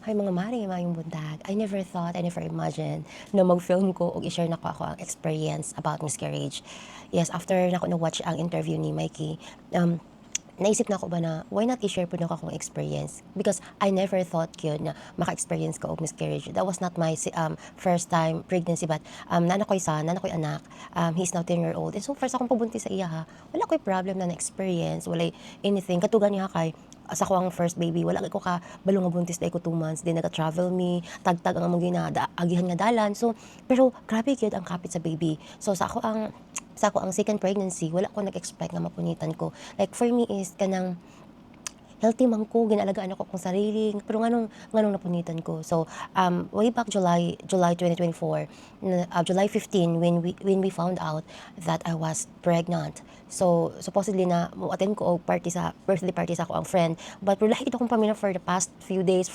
Hay mga mare, mayong buntag. I never thought, I never imagined na mag-film ko o i-share na ko ako ang experience about miscarriage. Yes, after na ko na-watch ang interview ni Mikey, naisip na ko ba na why not i-share po na ko akong experience? Because I never thought yun na maka-experience ko of miscarriage. That was not my first time pregnancy, but nana ko'y son, nana ko'y anak. He's now 10-year-old. And so first akong pabuntis sa iya ha, wala ko'y problem na na-experience, wala anything. Katugan niya kay sa ko ang first baby, wala ko ka balong nga buntis dahil ko 2 months, din nag-travel me, tagtag ang among agihan nga dalan. So, pero grabe gyud ang kapit sa baby. So sa ako ang second pregnancy, wala ko nag-expect nga mapunitan ko. Like for me is kanang healthy man ko, ginalagaan ako kung sarili, pero nganong napunitan ko. So, way back July 2024, July 15, when we found out that I was pregnant. So, supposedly na, attend ko og party sa, birthday party sa ako ang friend. But, pero lahit akong pamina for the past few days,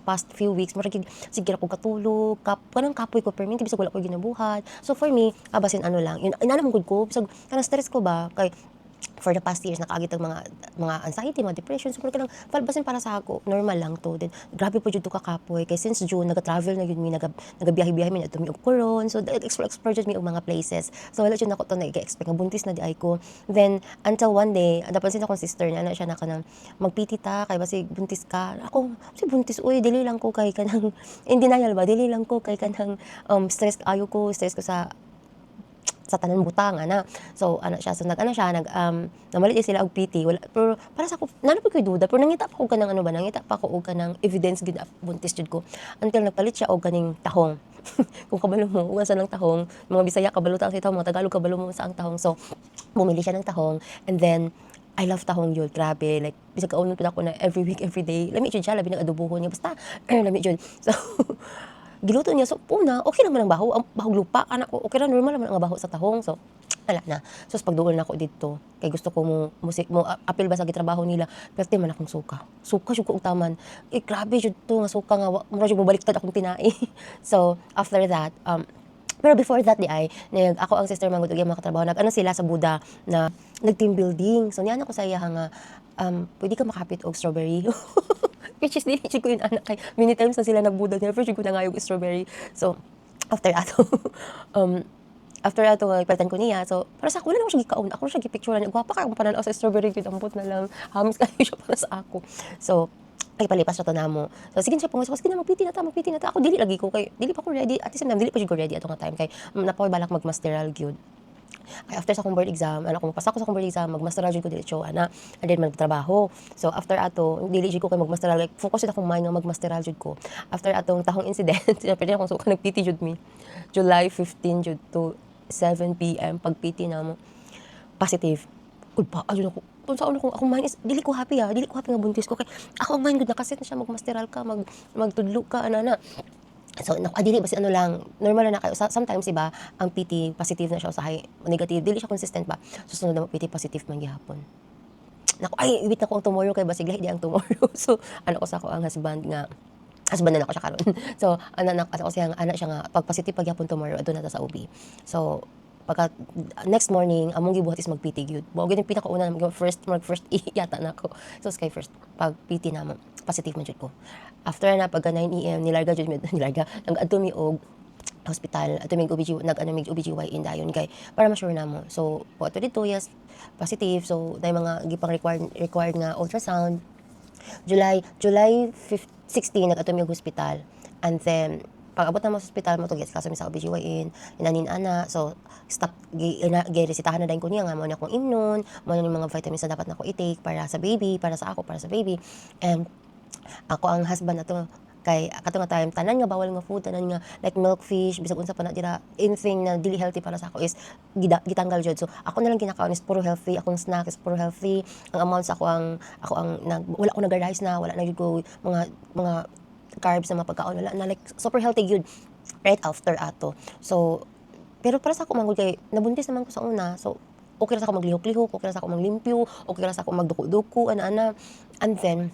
past few weeks, maragig, sige ako katulog, kanang kapoy ko, pero minti bisag wala ko ginabuhat. So, for me, basin ano lang, inanam ko, bisag, kanang stress ko ba, kay, for the past years nakaagit ang mga anxiety, mga depression, so kanang basin para sa ako normal lang to. Then grabe po jud to kakapoy kay since June naga-travel na yun mi, nagabiyahe-biyahe mi adto mi og Coron, so explore jud mi og mga places. So wala jud nako to na-expect nga buntis na di ay ko. Then until one day napansin akong sister niya na siya na kanang magpiti ta kay basi buntis ka. Ako si buntis uy dili lang ko kay kanang in denial ba dili lang ko kay kanang stress ko sa tanan butang ana. So ana siya so namalit sila og PT wala pero para sa ako nana pa koy duda pero nangita pa ko kanang ano ba nangita pa ko og kanang evidence gid buntis jud ko until nagpalit siya og kaning tahong. Kung kabalo mo usa ng tahong mga Bisaya kabalo ta sa tahong mga Tagalog kabalo mo sa ang tahong. So bumili siya ng tahong and then I love tahong yun, grabe, like, bisag kaunon pa ako na every week, every day, lami jud siya, labi ng adobohon niya, basta, lami jud. So, giluto niya. So, una, okay naman ang baho. Ang bahog lupa, anak ko, okay na, normal naman ang baho sa tahong. So, wala na. So, pagduol na ako dito, kay gusto ko mo apil ba sa gitrabaho nila, pero di man akong suka. Suka, syug ko utaman. Grabe, syud to, nga suka nga, mura syug mabaliktad akong tinai. So, after that, pero before that ako ang sister manggod og mga katrabaho nag sila sa Buda na nag team building. So niya ko sa iya nga pwede ka makapit og strawberry. Which is dili ko yun anak kay many times na sila nagbuda niya first ko na nga yung strawberry. So after ato after ato ipalitan ko niya. So para sa ako wala na siya gikaon. Ako siya gipicturean niya. Gwapa ka ang pananaw sa strawberry gid ambot na lang. Hamis kayo siya para sa ako. So ay palipas na to namo. So sige siya pangusap, sige na magpiti na ta. Ako dili lagi ko kay dili pa ko ready. At the same time dili pa ko ready ato nga time kay napoy balak magmasteral gyud. Ay after sa akong board exam, ko mapasa ko sa akong board exam, magmasteral jud ko diretso ana. And then magtrabaho. So after ato, dili jud ko kay magmasteral, like focus jud akong mind nga magmasteral jud ko. After atong tahong incident, pwede akong suka nagpiti jud mi. July 15 jud to 7 PM pagpiti namo. Positive. Ulpa ayun ako kung saan ako mind is dili ko happy nga buntis ko kay ako ang mind gud nakaset na siya magmasteral ka magtudlo ka ana. So dili basi ano lang normal na kayo sometimes iba ang PT positive na siya sa high negative dili siya consistent ba susunod na PT positive man gihapon. Nako ay ibit na ko ang tomorrow kay basig lahi di ang tomorrow. So ko sa ako ang husband na ako siya karon. So anak ako siya anak siya nga pag positive pag gyapon tomorrow adto na ta sa OB. So pagka next morning among gibuhat is mag-PT gyud. Mao gyud yung pinakauna na first yata nako. So sky first pag PT namo positive man jud ko. After na pagka 9 AM nilarga jud mi nag-adto mi og hospital ato mig OBGYN dayon kay para ma-sure namo. So ato dito yes positive so day mga gipang required nga ultrasound. July 16 nag-ato mi og hospital and then pag abot na mo sa hospital mo to gets kaso mi sa OBGYN inanin ana so stop gi-resetahan na dayon ko niya nga mo na akong imnon mo na yung mga vitamins na dapat nako i-take para sa baby para sa baby and ako ang husband na to kay kato nga time tanan nga bawal nga food tanan nga like milk fish bisag unsa pa na dira anything na dili healthy para sa ako is gitanggal jud so ako na lang kinakaon is puro healthy akong snack is puro healthy ang amounts ako ang wala ko nag-rice na wala na jud ko mga carbs na mapagkaon wala na like super healthy gyud right after ato so pero para sa ako manggod kay nabuntis naman ko sa una so okay ra sa ako maglihok-lihok okay ra sa ako manglimpyo okay ra sa ako magduko-duko ana and then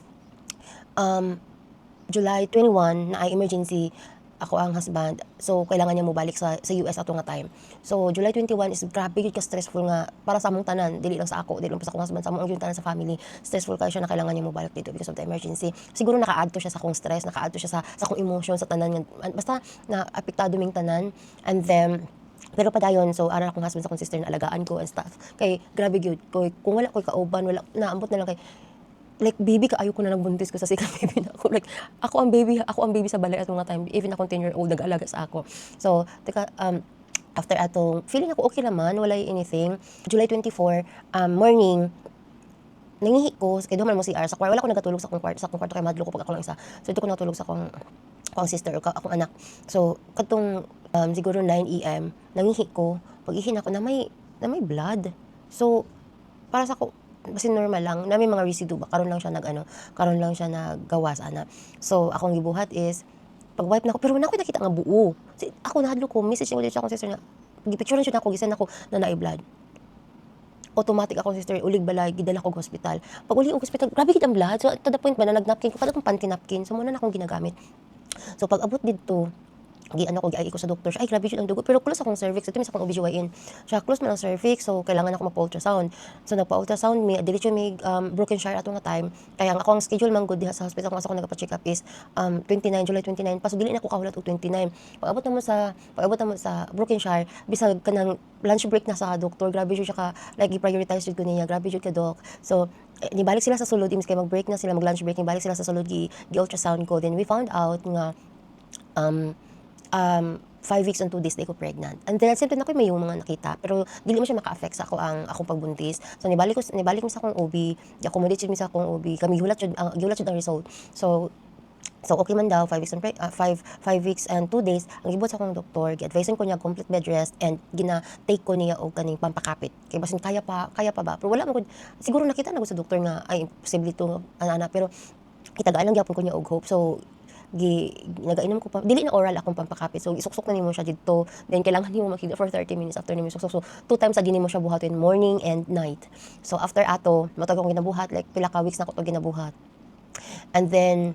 July 21 na ay emergency ako ang husband. So kailangan niya mo balik sa US ato nga time. So July 21 is grabe gyud ka stressful nga para sa among tanan, dili lang sa ako, dili lang pa sa akong husband, sa among gyud tanan sa family. Stressful kayo siya na kailangan niya mo balik dito because of the emergency. Siguro naka-add to siya sa akong stress, naka-add to siya sa akong emotion sa tanan nga basta na apektado ming tanan. And then pero padayon, so ara akong husband sa akong sister na alagaan ko and stuff. Kay grabe gyud, kung wala koy kauban, wala naambot na lang kay like baby ka ayo ko na nagbuntis ko sa second baby na ako, like ako ang baby sa balay at mga time, even akong 10-year-old nag-alaga sa ako. So teka, after atong feeling ako okay naman, wala anything. July 24 morning nangihi ko kay duman mo si R sa kwarto, wala ko nagatulog sa akong kwarto kay madlo ko pag ako lang isa. So dito ko natulog sa akong sister o akong anak. So katong siguro 9 AM nangihi ko, pag-ihi ako na may blood. So para sa ko kasi normal lang na may mga residue ba karon lang siya naggawas ana. So akong gibuhat is pag wipe na ako pero wala ko nakita nga buo. Ako nahadlo ko message ko dito sa akong sister nga gipicturean siya nako gisan ako na naay blood. Automatic ako sister ulig balay gidala ko sa hospital. Pag uli og hospital grabe gid ang blood. So to the point ba na nagnapkin ko kada tong panty napkin. So muna na akong ginagamit. So pag abot dito giano ko giay ko sa doktor siya, ay grabe yun ang dugo pero close akong cervix, ito mis akong OBGYN siya, close man ang cervix, so kailangan ako magpa-ultrasound. So nagpa-ultrasound mi diretso may broken shire ato nga time, kaya ako ang schedule man good diha sa hospital kung asa ko nagpa-check up is 29 July 29 pa, so dili na ko kahulat og 29. Pag abot na mo sa broken shire bisag kanang lunch break na sa doktor, grabe jud siya ka like i-prioritize jud ko niya, grabe jud ka doc. So nibalik sila sa sulod imbis kay mag-break na sila, mag-lunch break, nibalik sila sa sulod gi-ultrasound ko, then we found out nga 5 weeks and 2 days na ako pregnant. And then, siyempre na ko may yung mga nakita, pero dili mo siya maka-affect sa akong pagbuntis. So, nibalik mo sa akong OB, i-accommodate siya sa akong OB, kami gihulat ang result. So okay man daw, 5 weeks and 2 days, ang gibot sa akong doktor, gi-advise ko niya complete bed rest and gina-take ko niya og kaning pampakapit. Kay basin kaya pa ba? Pero wala man siguro nakita na ko sa doktor nga, ay, imposible to, pero itagaan lang gyapon ko niya og hope. So, nagainom ko pa dili na oral akong pampakapit, so isuksok na nimo siya didto, then kailangan nimo makita for 30 minutes after nimo isuksok. So 2 times sa nimo siya buhaton, morning and night. So after ato matag akong ginabuhat, like pila ka weeks na ko to ginabuhat. And then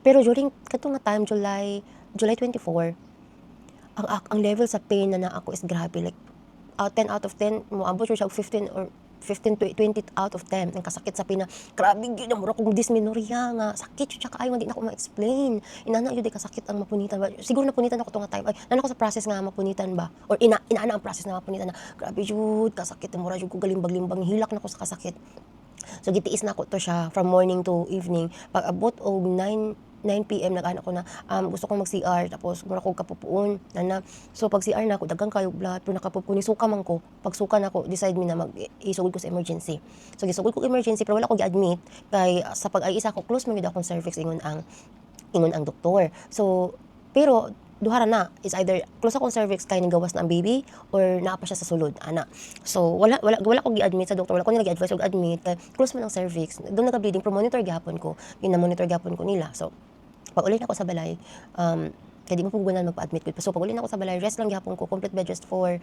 pero during kadto nga time July 24 ang level sa pain na ako is grabe, like 10 out of 10 mo abot siya og 15 or 15 to 20 out of 10 ang kasakit sa pina. Grabe gyud na mura kong dysmenorrhea nga sakit siya kaayo nga di na ko ma-explain. Inana gyud kasakit ang mapunitan ba. Siguro napunitan ako tong time. Ay nana ko sa process nga mapunitan ba or inaana ang process na mapunitan na. Grabe jud kasakit mura jud ko galimbag-limbang hilak na ko sa kasakit. So gitiis na ko to siya from morning to evening. Pag abot og 9 PM nag-ana ko na gusto kong mag-CR tapos mura ko kapupuon nana. So pag CR na ako daghang kayo blood pero nakapupuon ni suka man ko. Pag suka na ako decide mi na isugod ko sa emergency. So gisugod ko emergency pero wala ko gi-admit kay sa pag-ay isa ko close man gid akong cervix ingon ang doktor. So pero duhara na is either close akong cervix kay gawas na ang baby or naa pa siya sa sulod ana. So wala ko gi-admit sa doktor, wala ko nila gi-advise og admit kay close man ang cervix. Doon naka-bleeding pro monitor gyapon ko. Gina-monitor gyapon ko nila. So pag uli na ako sa balay, kaya di mo pugunan magpa-admit ko. So pag uli na ako sa balay, rest lang gyapon ko, complete bed rest for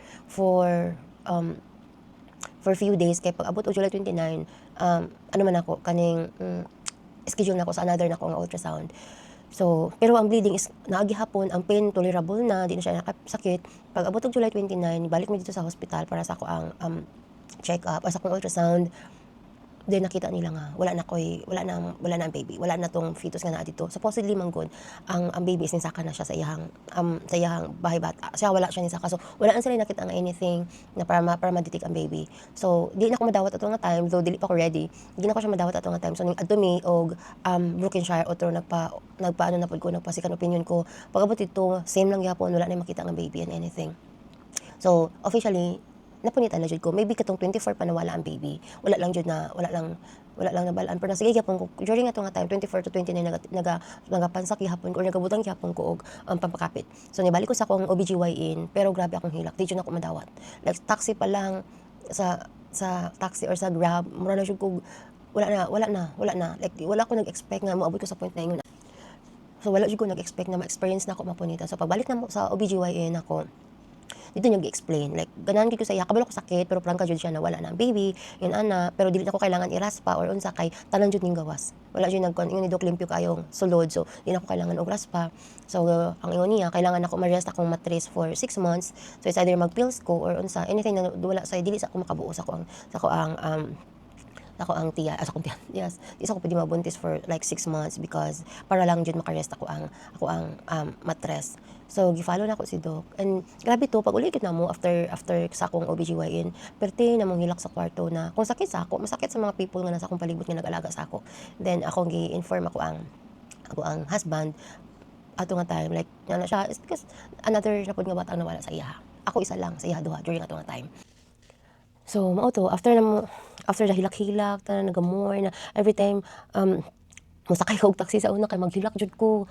few days. Kaya pag abot o July 29, ano man ako, kaning schedule na ako sa another na ako ang ultrasound. So, pero ang bleeding is naagihapon, ang pain tolerable na, di na siya nakasakit. Pag abot og July 29, balik mo dito sa hospital para sa ako ang check up, sa akong ultrasound. Then nakita nila nga wala na ang baby, wala na tong fetus nga naa dito. Supposedly man good ang baby is nisaka na siya sa iyang bahay bata. Siya wala siya nisaka. So wala na sila nakita nga anything na para ma-detect ang baby. So di na ko madawat ato nga time, though dili pa ko ready. Di na ko siya madawat ato nga time. So ning adto mi og broken shire otro nagpaano na pud ko, nagpasikan opinion ko. Pag abot dito same lang gyapon, wala na makita nga baby and anything. So officially napunitan na jud ko, maybe katong 24 pa nawala ang baby, wala lang nabalaan, pero sige gyapon ko during ato nga time 24 to 29 nagapansak gyapon ko or nagabutang gyapon ko og pampakapit. So nibalik ko sa akong OBGYN pero grabe akong hilak, di jud ako madawat, like taxi pa lang sa taxi or sa Grab mura na jud ko wala na like wala ko nag-expect nga moabot ko sa point na ingon. So wala jud ko nag-expect na ma-experience na ako mapunitan. So pagbalik na mo sa OBGYN ako, dito niya gi-explain like ganahan gid ko sa iya kabalo ko sakit pero prangka jud siya na wala na ang baby yun ana pero dili na ko kailangan iraspa or unsa kay tanan jud ning gawas wala jud nagkon ingon ni Doc limpyo kayong sulod so di na ko kailangan og raspa so ang ingon niya kailangan ako ma-rest akong matres for 6 months so it's either mag-pills ko or unsa anything na wala sa dili sa ako makabuo sa ko ang ako ang tiya, sa akong tiya, yes, isa ko pwede mabuntis for like 6 months because para lang jud makarest ako ang matres. So gi-follow na ako si Doc. And grabe to pag uli gid namo after sa akong OBGYN, perti na mong hilak sa kwarto na kung sakit sa ako, masakit sa mga people nga nasa akong palibot nga nag-alaga sa ako. Then ako gi-inform ako ang husband ato nga time like na siya it's because another na pud nga bata ang nawala sa iya. Ako isa lang sa iya duha during ato nga time. So mao to after the hilak-hilak tanan nagamore na every time mosakay ko og taxi sa una kay maghilak jud ko.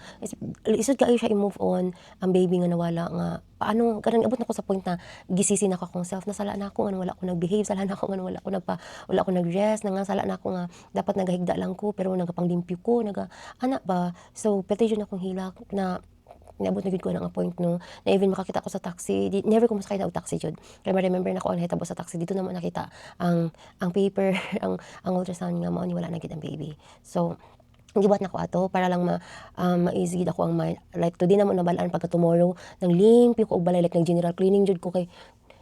Isod kaayo siya i-move on ang baby nga nawala nga paano kanang abot nako sa point na gisisi na ko akong self nasala na ako nga wala ko nag-behave sala na ako nga wala ko nag-rest nga sala na ako nga dapat nagahigda lang ko pero nagapanglimpyo ko ana ba so pati jud akong hilak na niabot na gid ko nga point no na even makakita ko sa taxi never ko masakay na og taxi jud kay ma-remember na ko ang nahitabo sa taxi dito na mo nakita ang paper ang ultrasound nga mao ni wala na gid ang baby so gibuhat na ko ato para lang ma-easy gid ako ang mind like today na mo nabalaan pagka tomorrow nang limpyo ko og balay like nang general cleaning jud ko kay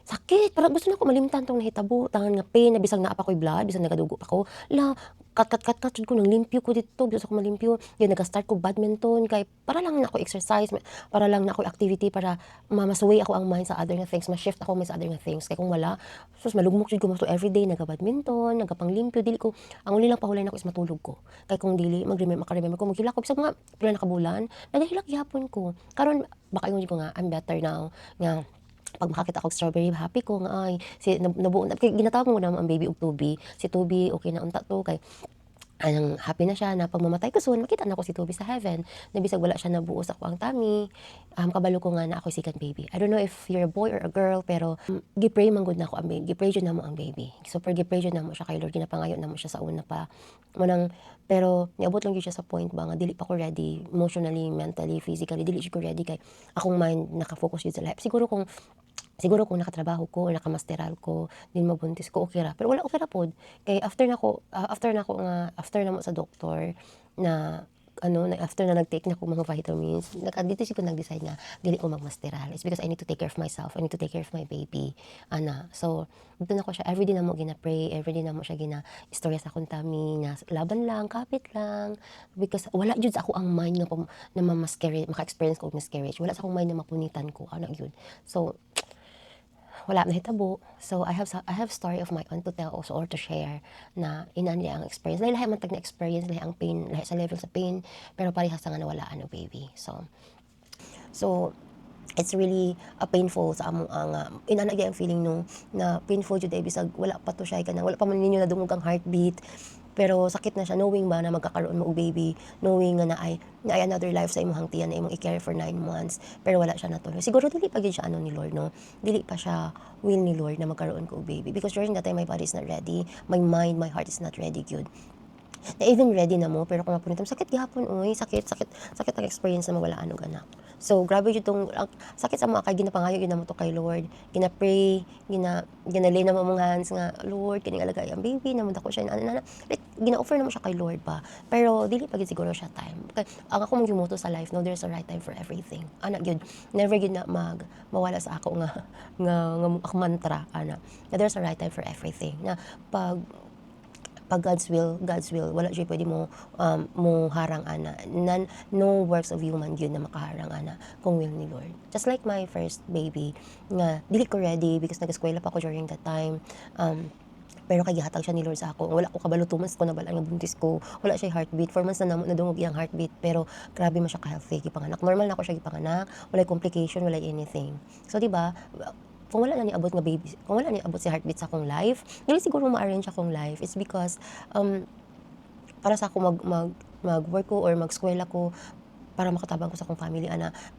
sakit para gusto na ko malimtan tong nahitabo tangan nga pain na bisag naa pa ko'y blood bisag nagadugo pa ko la kat jud ko nang limpyo ko dito bisag ko malimpyo then naga-start ko badminton kay para lang na ako exercise para lang na ako activity para masaway ako ang mind sa other nga things ma-shift ako sa other nga things kay kung wala sus malugmok jud ko so everyday naga-badminton nagapanglimpyo dili ko ang uli lang pahulay nako is matulog ko kay kung dili makaremember ko maghilak ko bisag mga pila na kabulan nagahilak gyapon ko karon baka ingon ko nga I'm better now nga pag makakita ko strawberry happy ko nga ay si nabuo na kay ginatawag mo na ang baby og Tubi si Tubi okay na unta to kay anang happy na siya na pag mamatay ko soon makita na ko si Tubi sa heaven na bisag wala siya nabuo sa ako ang tummy kabalo ko nga na ako second baby I don't know if you're a boy or a girl pero gipray man gud na ako ang baby gipray jud namo ang baby super gipray jud namo siya kay Lord ginapangayo namo siya sa una pa munang pero niabot lang gyud siya sa point ba nga dili pa ko ready emotionally mentally physically dili jud ko ready kay akong mind naka-focus jud sa life siguro kung nakatrabaho ko or nakamasteral ko din mabuntis ko okay ra pero wala okay ra pod kay after na mo sa doktor na after na nag-take na ko mga vitamins dito siguro nag-decide nga dili ko magmasteral it's because I need to take care of myself I need to take care of my baby so dito na ko siya everyday na mo gina-pray everyday na mo siya gina-istorya sa akong tummy na laban lang kapit lang because wala jud sa ako ang mind na ma-miscarriage maka-experience ko og miscarriage wala sa akong mind na mapunitan ko yun so wala na hitabo so I have story of my own to tell also or to share na inani ang experience lahi man tag na experience lahi ang pain lahi sa level sa pain pero parehas nga nawalaan ang baby so it's really painful sa among ang inana gyud ang feeling no na painful jud bisag wala pa to siya kanang wala pa man ninyo nadungog ang heartbeat pero sakit na siya knowing ba na magkakaroon mo og baby knowing nga na ay another life sa imong tiyan na imong i-care for 9 months pero wala siya natuloy siguro dili pa gyud siya ni Lord no dili pa siya will ni Lord na magkaroon ko og baby because during that time my body is not ready my mind my heart is not ready gyud na even ready na mo pero kung mapunitam sakit gihapon sakit ang experience na mawalaan og anak so grabe jud tong sakit sa mga kay ginapangayo gyud namo to kay Lord gina-pray ginalay na mo mong hands nga Lord kining alagay ang baby namon dako siya like gina-offer na mo siya kay Lord ba pero dili pa gyud siguro siya time kay ang ako mong gimoto sa life no there's a right time for everything gyud never gyud na mawala sa ako nga mantra na there's a right time for everything na pag God's will wala jud pwede mo harang no works of human yun na makaharang kung will ni Lord just like my first baby nga dili ko ready because nag-eskwela pa ako during that time pero kay gihatag siya ni Lord sa ako wala ko kabalo 2 months ko nabalaan nga buntis ko wala siya heartbeat 4 months na nadungog iyang heartbeat pero grabe man siya ka healthy gipanganak normal na ako siya gipanganak wala complication wala anything so di ba kung wala na ni abot nga baby, kung wala ni abot si heartbeat sa akong life, dili siguro ma-arrange akong life. It's because para sa ako mag-work ko or mag-eskwela ko para makatabang ko sa akong family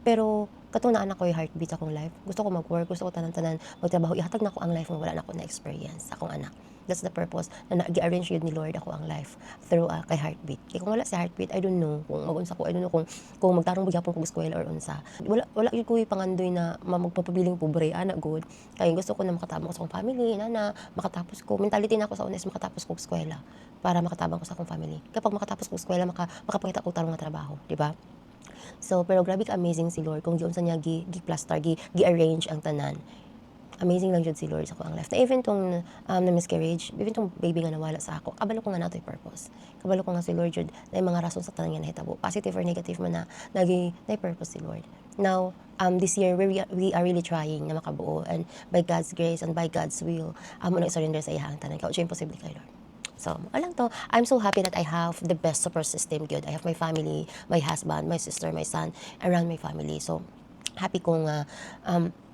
pero katong naa na ko yung heartbeat sa akong life. Gusto ko mag-work, gusto ko tanan-tanan magtrabaho, ihatag na ko ang life kung wala na ko na experience sa akong anak. That's the purpose na gi-arrange yun ni Lord ako ang life through kay heartbeat. Kaya kung wala si heartbeat, I don't know kung mag-unsa ko, I don't know kung magtarong gyapon ko eskwela or unsa. Wala gyud ko pangandoy na magpapabiling pobre ana good. Kaya gusto ko na makatabang ko sa akong family, inana, makatapos ko. Mentality na ako sa una is makatapos ko eskwela para makatabang ko sa akong family. Kapag makatapos ko eskwela, makapangita ko tarong nga trabaho, di ba? So, pero grabe ka amazing si Lord kung giunsa niya gi-plaster, gi-arrange ang tanan. Amazing lang jud si Lord sa ko ang life. Na even tong na miscarriage, even tong baby nga nawala sa ako, kabalo ko nga natoy purpose. Kabalo ko nga si Lord jud na mga rason sa tanan nga nahitabo. Positive or negative man na na purpose si Lord. Now, this year we are really trying na makabuo, and by God's grace and by God's will, na surrender sa iya ang tanan. Kaya imposible kay Lord. So, alang to, I'm so happy that I have the best support system good. I have my family, my husband, my sister, my son, around my family. So, happy kong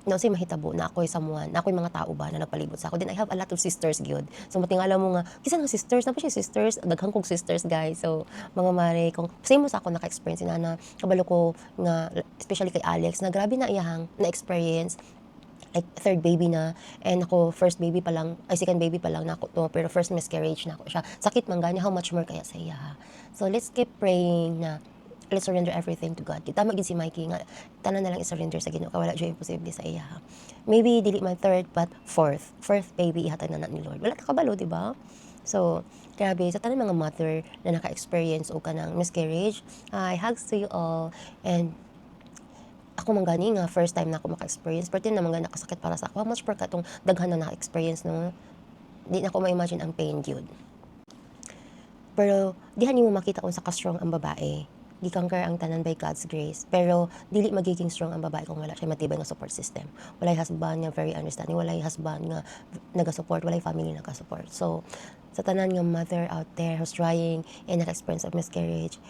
na say mahitabo na ako'y someone, na ako'y mga tao ba na nagpalibot sa ako. Then I have a lot of sisters gyud. So matingala mo nga, kisa nga sisters, na pa siya sisters, daghang kong sisters guys. So mga mare, kung same mo sa ako naka-experience na kabalo ko nga, especially kay Alex, na grabe na iyahang na experience, like third baby na, and ako first baby pa lang, ay second baby pa lang na ako to, pero first miscarriage na ako siya. Sakit man gani, how much more kaya sa iya ha. So let's keep praying na let's surrender everything to God. Kita magin si Mikey nga, tanan na lang i-surrender sa Ginoo, kaya wala dyan imposible sa iya ha. Maybe dili man third, but fourth baby ihatag na ni Lord. Wala kakabalo, di ba? So, grabe, sa tanan mga mother na naka-experience o kanang miscarriage, I hugs to you all, and ako man gani nga first time na ako maka-experience, pero naman nga nakasakit para sa ako. How much per katong daghan na naka-experience no? Di na ako ma-imagine ang pain yun. Pero dihan nimo makita kung sa ka-strong ang babae. Gi-conquer ang tanan by God's grace. Pero dili magiging strong ang babae kung wala siya matibay nga support system. Walay husband nga very understanding, walay husband nga naga-support, walay family naga-support. So sa tanan nga mother out there who's trying and naka-experience of miscarriage,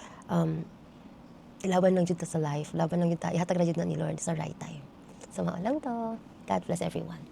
laban lang jud ta sa life, laban lang jud ta, ihatag ra jud na ni Lord sa right time. So mao lang to. God bless everyone.